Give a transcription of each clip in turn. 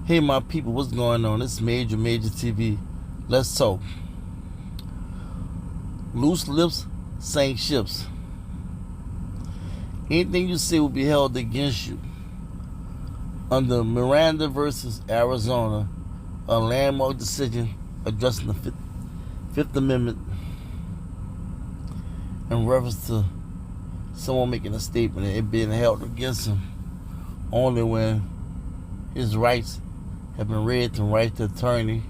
Hey my people, what's going on? This is MajorTv. Let's talk. Loose lips sink ships. Anything you say will be held against you. Under Miranda versus Arizona, a landmark decision addressing the Fifth Amendment in reference to someone making a statement and it being held against him only when his rights have been read to right to attorney,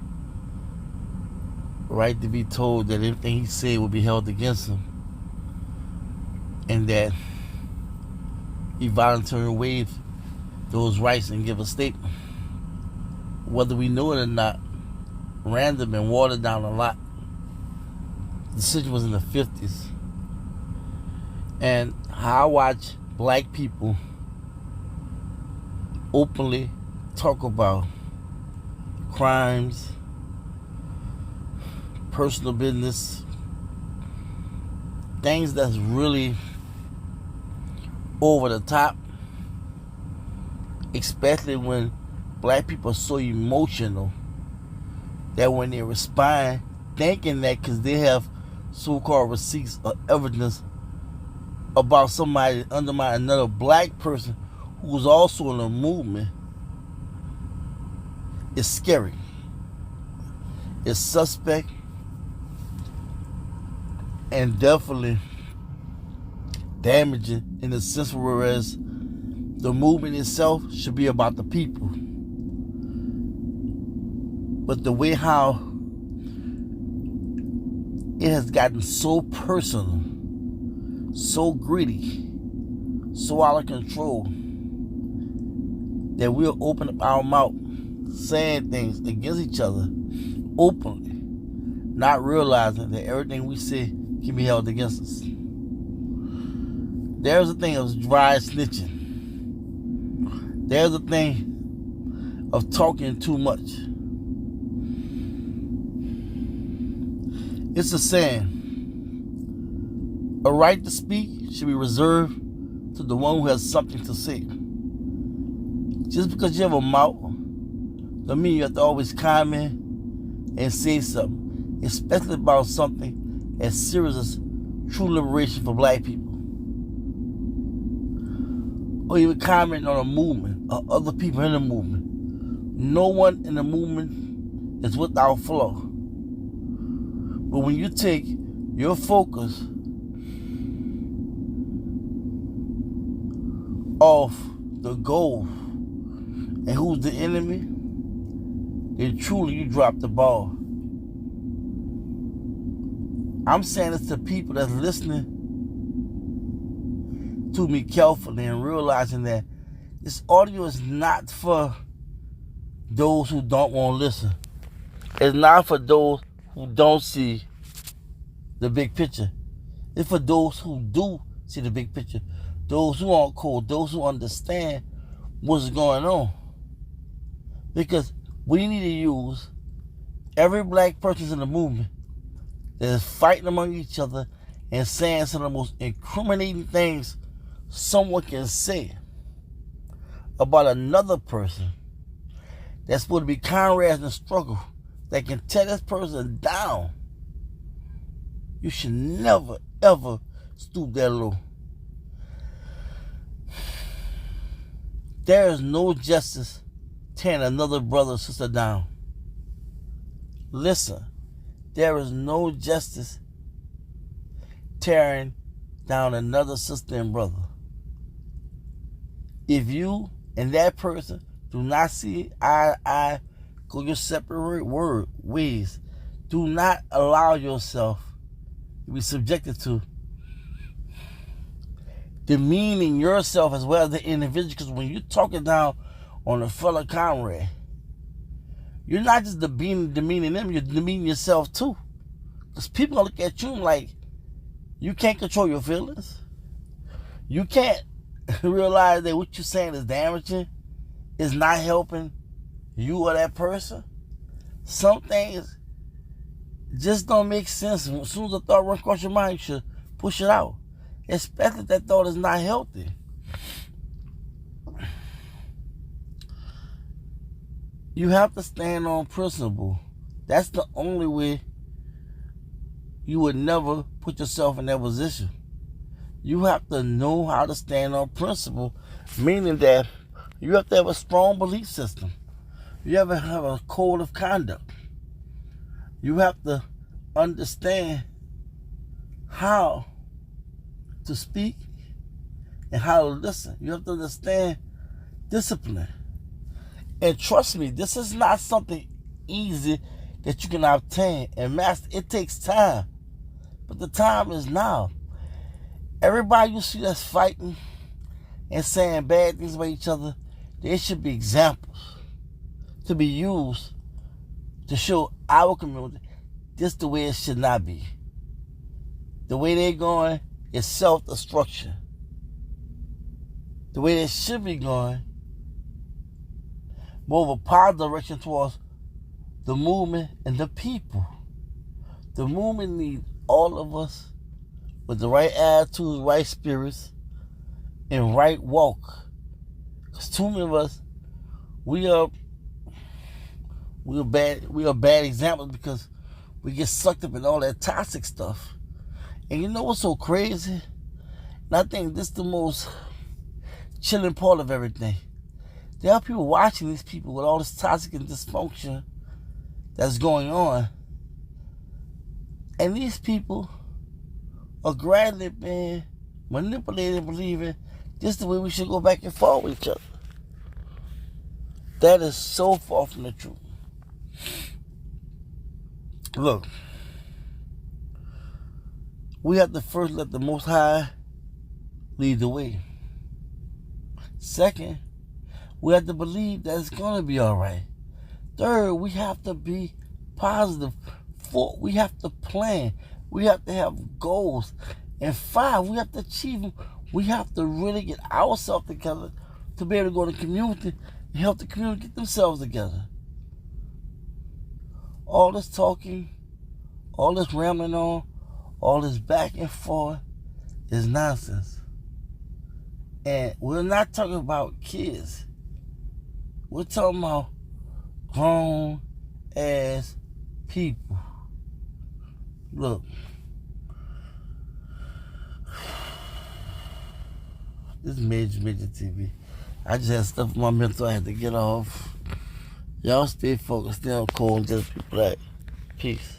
right to be told that anything he said will be held against him, and that he voluntarily waived those rights and give a statement. Whether we know it or not, Miranda been watered down a lot. The decision was in the 50s. And how I watch black people openly talk about crimes, personal business, things that's really over the top, especially when black people are so emotional that when they respond, thinking that because they have so-called receipts or evidence about somebody undermining another black person who was also in the movement, it's scary. It's suspect, and definitely damaging in the sense whereas the movement itself should be about the people. But the way how it has gotten so personal, so greedy, so out of control, that we'll open up our mouth saying things against each other openly, not realizing that everything we say can be held against us. There's a thing of dry snitching. There's a thing of talking too much. It's a saying, a right to speak should be reserved to the one who has something to say. Just because you have a mouth doesn't mean you have to always comment and say something, especially about something as serious as true liberation for black people. Or even comment on a movement or other people in the movement. No one in the movement is without flaw. But when you take your focus off the goal and who's the enemy, then truly you drop the ball. I'm saying this to people that's listening to me carefully and realizing that this audio is not for those who don't want to listen. It's not for those who don't see the big picture. It's for those who do see the big picture. Those who aren't cool, those who understand what's going on. Because we need to use every black person in the movement that is fighting among each other and saying some of the most incriminating things someone can say about another person that's supposed to be comrades in the struggle, that can tear this person down. You should never, ever stoop that low. There is no justice tearing another brother or sister down. Listen, there is no justice tearing down another sister and brother. If you and that person do not see eye to eye, go your separate ways. Do not allow yourself to be subjected to demeaning yourself as well as the individual. Because when you're talking down on a fellow comrade, you're not just demeaning them, you're demeaning yourself too. Because people look at you like you can't control your feelings. You can't realize that what you're saying is damaging, is not helping you or that person. Some things just don't make sense. As soon as a thought runs across your mind, you should push it out. Especially if that thought is not healthy. You have to stand on principle. That's the only way you would never put yourself in that position. You have to know how to stand on principle, meaning that you have to have a strong belief system. You have to have a code of conduct. You have to understand how to speak and how to listen. You have to understand discipline. And trust me, this is not something easy that you can obtain and master. It takes time. But the time is now. Everybody you see that's fighting and saying bad things about each other, there should be examples to be used to show our community this the way it should not be. The way they're going is self-destruction. The way they should be going, more of a positive direction towards the movement and the people. The movement needs all of us with the right attitude, right spirits, and right walk. Because too many of us, we are bad examples because we get sucked up in all that toxic stuff. And you know what's so crazy? And I think this is the most chilling part of everything. There are people watching these people with all this toxic and dysfunction that's going on. And these people are gradually being manipulated, believing this is the way we should go back and forth with each other. That is so far from the truth. Look, we have to first let the Most High lead the way. Second, we have to believe that it's going to be all right. Third, we have to be positive. Fourth, we have to plan. We have to have goals. And five, we have to achieve them. We have to really get ourselves together to be able to go to the community and help the community get themselves together. All this talking, all this rambling on, all this back and forth is nonsense. And we're not talking about kids. We're talking about grown-ass people. Look, this is MajorTv. I just had stuff in my mental I had to get off. Y'all stay focused, stay on cool, and just be black. Peace.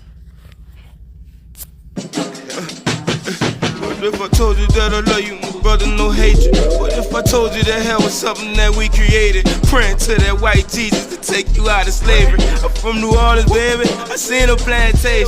What if I told you that I love you, my brother, no hatred? What if I told you that hell was something that we created? Praying to that white Jesus to take you out of slavery. I'm from New Orleans, baby, I seen a plantation.